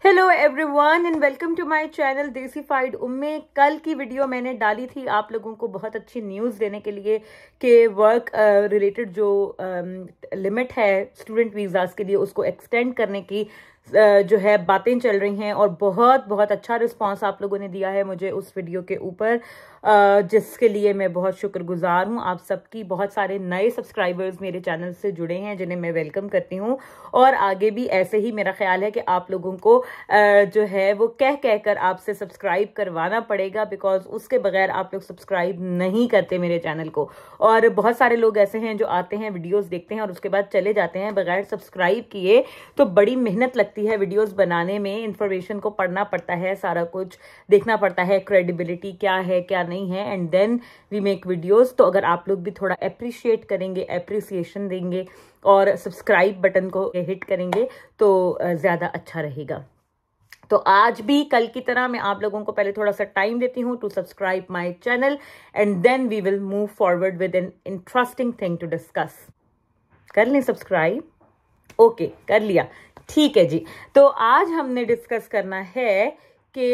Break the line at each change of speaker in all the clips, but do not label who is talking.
Hello everyone and welcome to my channel Desified उम्मे। कल की वीडियो मैंने डाली थी आप लोगों को बहुत अच्छी न्यूज़ देने के लिए कि वर्क रिलेटेड जो लिमिट है स्टूडेंट वीज़ास के लिए उसको एक्सटेंड करने की जो है बातें चल रही हैं और बहुत बहुत अच्छा रिस्पांस आप लोगों ने दिया है मुझे उस वीडियो के ऊपर, जिसके लिए मैं बहुत शुक्रगुजार हूं। आप सबकी बहुत सारे नए सब्सक्राइबर्स मेरे चैनल से जुड़े हैं जिन्हें मैं वेलकम करती हूं और आगे भी ऐसे ही मेरा ख्याल है कि आप लोगों को जो है वो कह कर आपसे सब्सक्राइब करवाना पड़ेगा, बिकॉज उसके बगैर आप लोग सब्सक्राइब नहीं करते मेरे चैनल को। और बहुत सारे लोग ऐसे हैं जो आते हैं, वीडियोस देखते हैं और उसके बाद चले जाते हैं बगैर सब्सक्राइब किए। तो बड़ी मेहनत लगती है वीडियोस बनाने में, इंफॉर्मेशन को पढ़ना पड़ता है, सारा कुछ देखना पड़ता है, क्रेडिबिलिटी क्या है क्या नहीं है, and then we make videos. तो अगर आप लोग भी थोड़ा अप्रिशिएट करेंगे, अप्रिसिएशन देंगे और सब्सक्राइब बटन को हिट करेंगे तो ज़्यादा अच्छा रहेगा। तो आज भी कल की तरह मैं आप लोगों को पहले थोड़ा सा टाइम देती हूँ to subscribe my channel and then we will move forward with an interesting thing to discuss. कर लें सब्सक्राइब? ओके, कर लिया, ठीक है जी। तो आज हमने डिस्कस करना है कि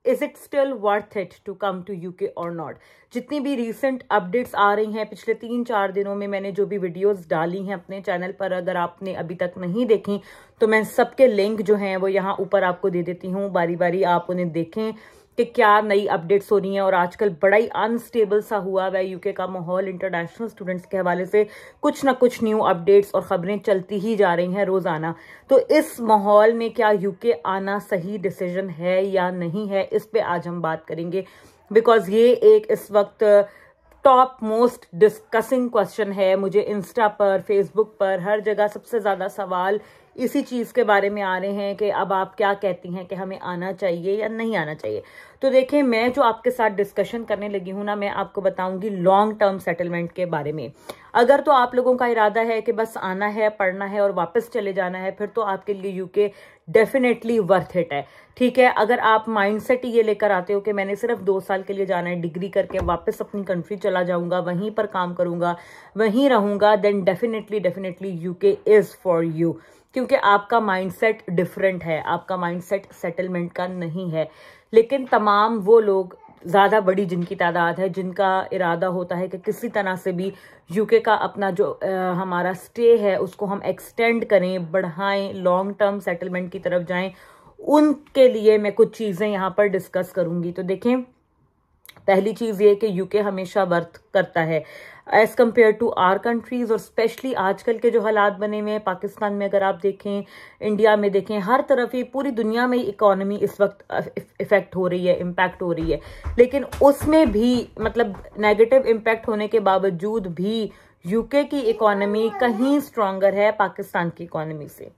is it still worth it to come to UK और नॉट। जितनी भी रीसेंट अपडेट्स आ रही हैं पिछले 3-4 दिनों में, मैंने जो भी वीडियोस डाली हैं अपने चैनल पर, अगर आपने अभी तक नहीं देखी तो मैं सबके लिंक जो हैं वो यहाँ ऊपर आपको दे देती हूँ। बारी बारी आप उन्हें देखें कि क्या नई अपडेट्स हो रही हैं। और आजकल बड़ा ही अनस्टेबल सा हुआ है यूके का माहौल, इंटरनेशनल स्टूडेंट्स के हवाले से कुछ ना कुछ न्यू अपडेट्स और खबरें चलती ही जा रही हैं रोजाना। तो इस माहौल में क्या यूके आना सही डिसीजन है या नहीं है, इस पे आज हम बात करेंगे, बिकॉज ये एक इस वक्त टॉप मोस्ट डिस्कसिंग क्वेश्चन है। मुझे इंस्टा पर, फेसबुक पर, हर जगह सबसे ज्यादा सवाल इसी चीज के बारे में आ रहे हैं कि अब आप क्या कहती हैं कि हमें आना चाहिए या नहीं आना चाहिए। तो देखिए, मैं जो आपके साथ डिस्कशन करने लगी हूं ना, मैं आपको बताऊंगी लॉन्ग टर्म सेटलमेंट के बारे में। अगर तो आप लोगों का इरादा है कि बस आना है, पढ़ना है और वापस चले जाना है, फिर तो आपके लिए यूके डेफिनेटली वर्थ इट है, ठीक है। अगर आप माइंडसेट ये लेकर आते हो कि मैंने सिर्फ 2 साल के लिए जाना है, डिग्री करके वापस अपनी कंट्री चला जाऊंगा, वहीं पर काम करूंगा, वहीं रहूंगा, then definitely UK is for you, क्योंकि आपका माइंडसेट डिफरेंट है, आपका माइंडसेट सेटलमेंट का नहीं है। लेकिन तमाम वो लोग, ज़्यादा बड़ी जिनकी तादाद है, जिनका इरादा होता है कि किसी तरह से भी यूके का अपना जो हमारा स्टे है उसको हम एक्सटेंड करें, बढ़ाएं, लॉन्ग टर्म सेटलमेंट की तरफ जाएं, उनके लिए मैं कुछ चीज़ें यहाँ पर डिस्कस करूँगी। तो देखें, पहली चीज़ ये कि यूके हमेशा वर्थ करता है as compare to our countries, और स्पेशली आजकल के जो हालात बने हुए हैं पाकिस्तान में, अगर आप देखें, इंडिया में देखें, हर तरफ ही पूरी दुनिया में इकोनॉमी इस वक्त इफेक्ट हो रही है, इम्पैक्ट हो रही है। लेकिन उसमें भी मतलब नेगेटिव इम्पैक्ट होने के बावजूद भी यूके की इकोनॉमी कहीं स्ट्रांगर है पाकिस्तान की इकोनॉमी से।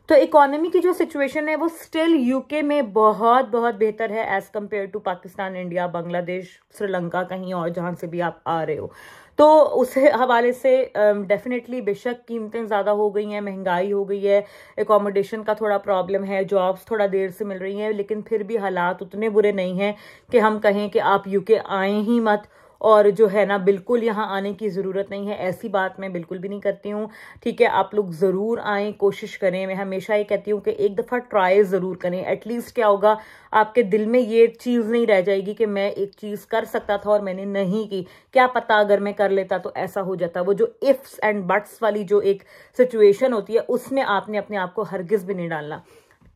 तो इकोनॉमी की जो सिचुएशन है वो स्टिल यूके में बहुत बहुत बेहतर है as compare to Pakistan, India, Bangladesh, Sri Lanka, कहीं और जहां से भी आप आ रहे हो। तो उस हवाले से डेफिनेटली बेशक कीमतें ज़्यादा हो गई हैं, महंगाई हो गई है, एकोमोडेशन का थोड़ा प्रॉब्लम है, जॉब्स थोड़ा देर से मिल रही हैं, लेकिन फिर भी हालात उतने बुरे नहीं हैं कि हम कहें कि आप यूके आएँ ही मत और जो है ना बिल्कुल यहाँ आने की ज़रूरत नहीं है। ऐसी बात मैं बिल्कुल भी नहीं करती हूँ, ठीक है। आप लोग ज़रूर आएँ, कोशिश करें। मैं हमेशा ये कहती हूँ कि एक दफ़ा ट्राई ज़रूर करें। एटलीस्ट क्या होगा, आपके दिल में ये चीज़ नहीं रह जाएगी कि मैं एक चीज़ कर सकता था और मैंने नहीं की, क्या पता अगर मैं कर लेता तो ऐसा हो जाता। वो जो इफ्स एंड बट्स वाली जो एक सिचुएशन होती है, उसमें आपने अपने आप को हरगिज़ भी नहीं डालना।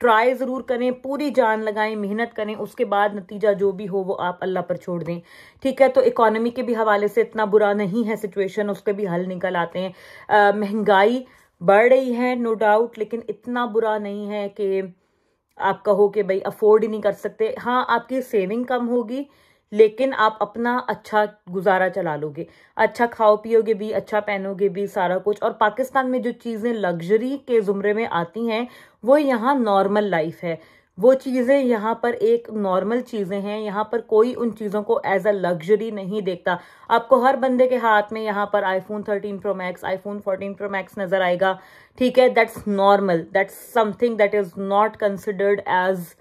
ट्राई ज़रूर करें, पूरी जान लगाएं, मेहनत करें, उसके बाद नतीजा जो भी हो वो आप अल्लाह पर छोड़ दें, ठीक है। तो इकोनॉमी के भी हवाले से इतना बुरा नहीं है सिचुएशन, उसके भी हल निकल आते हैं। महंगाई बढ़ रही है नो डाउट, लेकिन इतना बुरा नहीं है कि आप कहो कि भाई अफोर्ड ही नहीं कर सकते। हाँ, आपकी सेविंग कम होगी, लेकिन आप अपना अच्छा गुजारा चला लोगे, अच्छा खाओ पियोगे भी, अच्छा पहनोगे भी, सारा कुछ। और पाकिस्तान में जो चीज़ें लग्जरी के जुमरे में आती हैं वो यहाँ नॉर्मल लाइफ है, वो चीज़ें यहाँ पर एक नॉर्मल चीज़ें हैं। यहाँ पर कोई उन चीज़ों को एज अ लग्जरी नहीं देखता। आपको हर बंदे के हाथ में यहाँ पर iPhone 13 Pro Max, iPhone 14 Pro Max नज़र आएगा, ठीक है। That's normal, that's something that is not considered as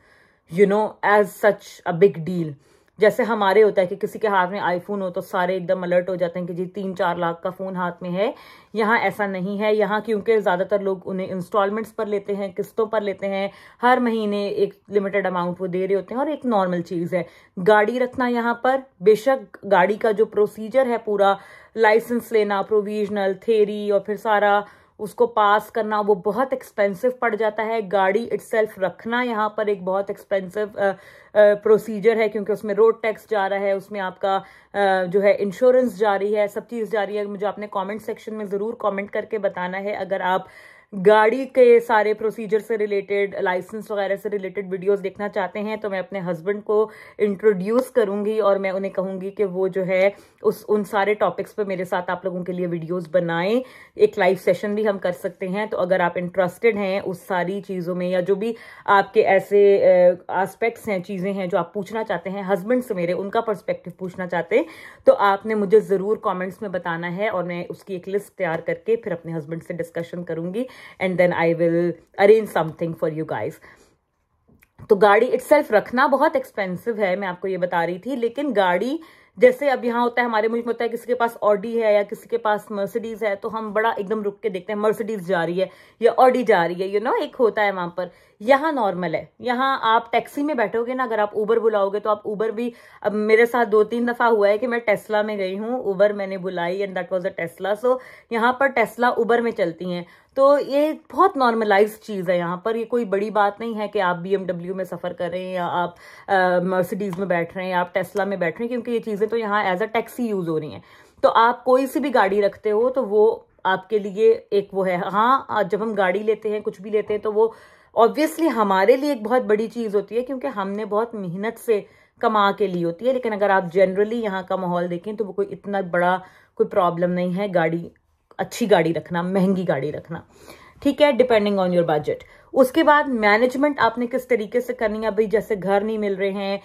as such a big deal. जैसे हमारे होता है कि किसी के हाथ में आईफोन हो तो सारे एकदम अलर्ट हो जाते हैं कि जी 3-4 लाख का फोन हाथ में है। यहाँ ऐसा नहीं है। यहाँ क्योंकि ज्यादातर लोग उन्हें इंस्टॉलमेंट्स पर लेते हैं, किस्तों पर लेते हैं, हर महीने एक लिमिटेड अमाउंट वो दे रहे होते हैं, और एक नॉर्मल चीज है गाड़ी रखना यहाँ पर। बेशक गाड़ी का जो प्रोसीजर है पूरा, लाइसेंस लेना, प्रोविजनल, थेरी और फिर सारा उसको पास करना, वो बहुत एक्सपेंसिव पड़ जाता है। गाड़ी इटसेल्फ रखना यहाँ पर एक बहुत एक्सपेंसिव प्रोसीजर है, क्योंकि उसमें रोड टैक्स जा रहा है, उसमें आपका जो है इंश्योरेंस जा रही है, सब चीज़ जा रही है। मुझे आपने कमेंट सेक्शन में ज़रूर कमेंट करके बताना है अगर आप गाड़ी के सारे प्रोसीजर से रिलेटेड, लाइसेंस वगैरह से रिलेटेड वीडियोस देखना चाहते हैं। तो मैं अपने हस्बैंड को इंट्रोड्यूस करूंगी और मैं उन्हें कहूंगी कि वो जो है उन सारे टॉपिक्स पे मेरे साथ आप लोगों के लिए वीडियोस बनाएं। एक लाइव सेशन भी हम कर सकते हैं। तो अगर आप इंटरेस्टेड हैं उस सारी चीज़ों में, या जो भी आपके ऐसे एस्पेक्ट्स हैं, चीज़ें हैं जो आप पूछना चाहते हैं हस्बैंड से, मेरे उनका पर्सपेक्टिव पूछना चाहते हैं, तो आपने मुझे ज़रूर कॉमेंट्स में बताना है और मैं उसकी एक लिस्ट तैयार करके फिर अपने हस्बैंड से डिस्कशन करूंगी, and then I will arrange something for you guys. तो गाड़ी इटसेल्फ रखना बहुत एक्सपेंसिव है, मैं आपको ये बता रही थी। लेकिन गाड़ी जैसे अब यहाँ होता है, हमारे मुल्क में होता है किसी के पास ऑडी है या किसी के पास मर्सिडीज है, तो हम बड़ा एकदम रुक के देखते हैं मर्सिडीज जा रही है या ऑडी जा रही है, एक होता है वहां पर। यहाँ नॉर्मल है। यहाँ आप टैक्सी में बैठोगे ना, अगर आप उबर बुलाओगे तो आप उबर भी, अब मेरे साथ 2-3 दफा हुआ है कि मैं टेस्ला में गई हूँ, उबर मैंने बुलाई and that was a Tesla. So यहाँ पर टेस्ला उबर में चलती हैं। तो ये बहुत नॉर्मलाइज चीज़ है यहाँ पर। ये कोई बड़ी बात नहीं है कि आप BMW में सफ़र कर रहे हैं या आप मर्सिडीज में बैठ रहे हैं या आप टेस्ला में बैठ रहे हैं, क्योंकि ये चीज़ें तो यहाँ एज अ टैक्सी यूज़ हो रही हैं। तो आप कोई सी भी गाड़ी रखते हो तो वो आपके लिए एक वो है। हाँ, जब हम गाड़ी लेते हैं, कुछ भी लेते हैं, तो वो ऑब्वियसली हमारे लिए एक बहुत बड़ी चीज़ होती है, क्योंकि हमने बहुत मेहनत से कमा के ली होती है। लेकिन अगर आप जनरली यहाँ का माहौल देखें तो वो कोई इतना बड़ा कोई प्रॉब्लम नहीं है गाड़ी, अच्छी गाड़ी रखना, महंगी गाड़ी रखना, ठीक है, डिपेंडिंग ऑन योर बजट। उसके बाद मैनेजमेंट आपने किस तरीके से करनी है। भाई जैसे घर नहीं मिल रहे हैं,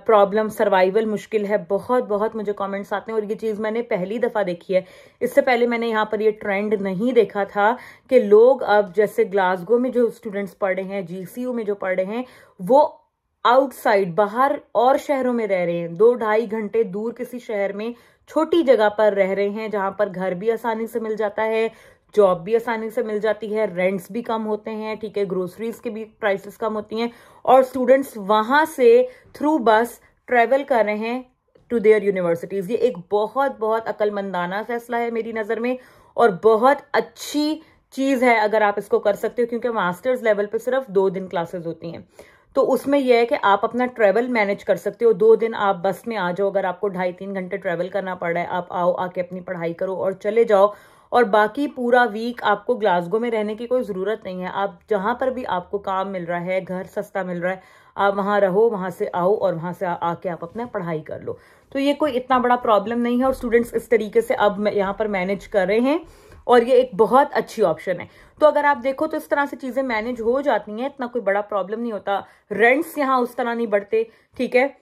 प्रॉब्लम, सर्वाइवल मुश्किल है, बहुत बहुत मुझे कमेंट्स आते हैं, और ये चीज़ मैंने पहली दफ़ा देखी है। इससे पहले मैंने यहाँ पर ये ट्रेंड नहीं देखा था कि लोग अब जैसे ग्लासगो में जो स्टूडेंट्स पढ़ रहे हैं, GCU में जो पढ़ रहे हैं, वो आउटसाइड बाहर और शहरों में रह रहे हैं, 2-2.5 घंटे दूर किसी शहर में छोटी जगह पर रह रहे हैं, जहां पर घर भी आसानी से मिल जाता है, जॉब भी आसानी से मिल जाती है, रेंट्स भी कम होते हैं, ठीक है, ग्रोसरीज के भी प्राइसेस कम होती हैं, और स्टूडेंट्स वहां से थ्रू बस ट्रेवल कर रहे हैं टू देयर यूनिवर्सिटीज। ये एक बहुत बहुत अक्लमंदाना फैसला है मेरी नजर में, और बहुत अच्छी चीज है अगर आप इसको कर सकते हो, क्योंकि मास्टर्स लेवल पे सिर्फ 2 दिन क्लासेस होती हैं। तो उसमें यह है कि आप अपना ट्रेवल मैनेज कर सकते हो। 2 दिन आप बस में आ जाओ, अगर आपको 2.5-3 घंटे ट्रेवल करना पड़ रहा है, आप आओ, आके अपनी पढ़ाई करो और चले जाओ। और बाकी पूरा वीक आपको ग्लासगो में रहने की कोई ज़रूरत नहीं है। आप जहां पर भी आपको काम मिल रहा है, घर सस्ता मिल रहा है, आप वहां रहो, वहां से आओ और वहां से आके आप अपना पढ़ाई कर लो। तो ये कोई इतना बड़ा प्रॉब्लम नहीं है, और स्टूडेंट्स इस तरीके से अब यहाँ पर मैनेज कर रहे हैं, और ये एक बहुत अच्छी ऑप्शन है। तो अगर आप देखो तो इस तरह से चीजें मैनेज हो जाती हैं, इतना कोई बड़ा प्रॉब्लम नहीं होता। रेंट्स यहाँ उस तरह नहीं बढ़ते, ठीक है,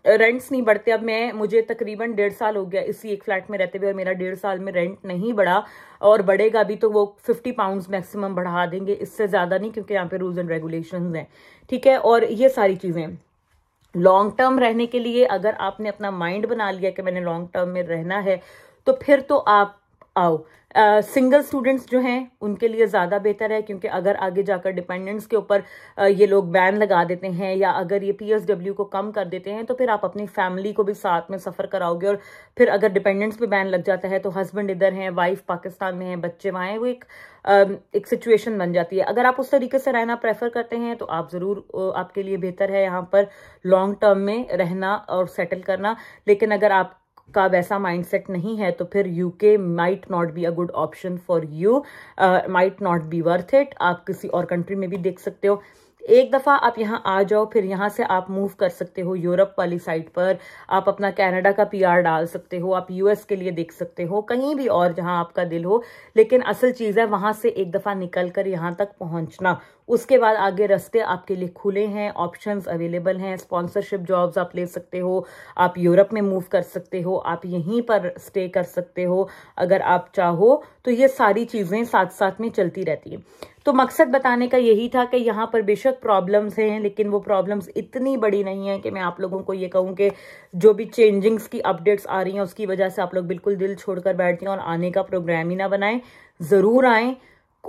रेंट्स नहीं बढ़ते। अब मुझे तकरीबन 1.5 साल हो गया इसी एक फ्लैट में रहते हुए, और मेरा 1.5 साल में रेंट नहीं बढ़ा, और बढ़ेगा भी तो वो 50 पाउंड्स मैक्सिमम बढ़ा देंगे, इससे ज्यादा नहीं, क्योंकि यहाँ पे रूल्स एंड रेगुलेशंस हैं, ठीक है। और ये सारी चीजें लॉन्ग टर्म रहने के लिए, अगर आपने अपना माइंड बना लिया कि मैंने लॉन्ग टर्म में रहना है, तो फिर तो आप आओ। सिंगल स्टूडेंट्स जो हैं उनके लिए ज़्यादा बेहतर है, क्योंकि अगर आगे जाकर डिपेंडेंट्स के ऊपर ये लोग बैन लगा देते हैं, या अगर ये PSW को कम कर देते हैं, तो फिर आप अपनी फैमिली को भी साथ में सफ़र कराओगे। और फिर अगर डिपेंडेंट्स पे बैन लग जाता है तो हस्बैंड इधर हैं, वाइफ पाकिस्तान में है, बच्चे वहाँ हैं, वो एक सिचुएशन बन जाती है। अगर आप उस तरीके से रहना प्रेफर करते हैं तो आप ज़रूर, आपके लिए बेहतर है यहाँ पर लॉन्ग टर्म में रहना और सेटल करना। लेकिन अगर आप का वैसा माइंडसेट नहीं है तो फिर UK might not be a good option for you, might not be worth it. आप किसी और कंट्री में भी देख सकते हो। एक दफ़ा आप यहाँ आ जाओ, फिर यहाँ से आप मूव कर सकते हो यूरोप वाली साइड पर, आप अपना कनाडा का PR डाल सकते हो, आप US के लिए देख सकते हो, कहीं भी और जहाँ आपका दिल हो। लेकिन असल चीज़ है वहाँ से एक दफ़ा निकल कर यहाँ तक पहुँचना, उसके बाद आगे रास्ते आपके लिए खुले हैं, ऑप्शंस अवेलेबल हैं, स्पॉन्सरशिप जॉब्स आप ले सकते हो, आप यूरोप में मूव कर सकते हो, आप यहीं पर स्टे कर सकते हो अगर आप चाहो। तो ये सारी चीज़ें साथ साथ में चलती रहती हैं। तो मकसद बताने का यही था कि यहाँ पर बेशक प्रॉब्लम्स हैं, लेकिन वो प्रॉब्लम्स इतनी बड़ी नहीं है कि मैं आप लोगों को ये कहूँ कि जो भी चेंजिंग्स की अपडेट्स आ रही हैं उसकी वजह से आप लोग बिल्कुल दिल छोड़कर बैठ जाएं और आने का प्रोग्राम ही ना बनाएं। ज़रूर आएँ।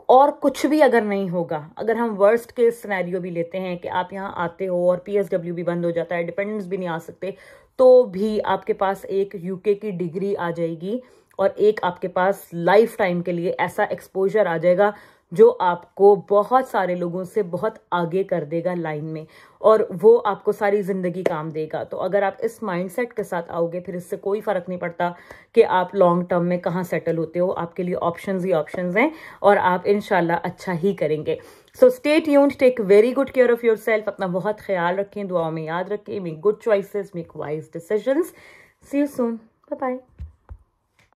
और कुछ भी अगर नहीं होगा, अगर हम वर्स्ट केस सिनेरियो भी लेते हैं कि आप यहाँ आते हो और PSW भी बंद हो जाता है, डिपेंडेंट्स भी नहीं आ सकते, तो भी आपके पास एक UK की डिग्री आ जाएगी और एक आपके पास लाइफ टाइम के लिए ऐसा एक्सपोजर आ जाएगा जो आपको बहुत सारे लोगों से बहुत आगे कर देगा लाइन में, और वो आपको सारी जिंदगी काम देगा। तो अगर आप इस माइंडसेट के साथ आओगे, फिर इससे कोई फर्क नहीं पड़ता कि आप लॉन्ग टर्म में कहाँ सेटल होते हो, आपके लिए ऑप्शंस ही ऑप्शंस हैं और आप इंशाल्लाह अच्छा ही करेंगे। So stay tuned, take very good care of yourself, अपना बहुत ख्याल रखें, दुआओं में याद रखें, make good choices, make wise decisions. See you soon, bye bye.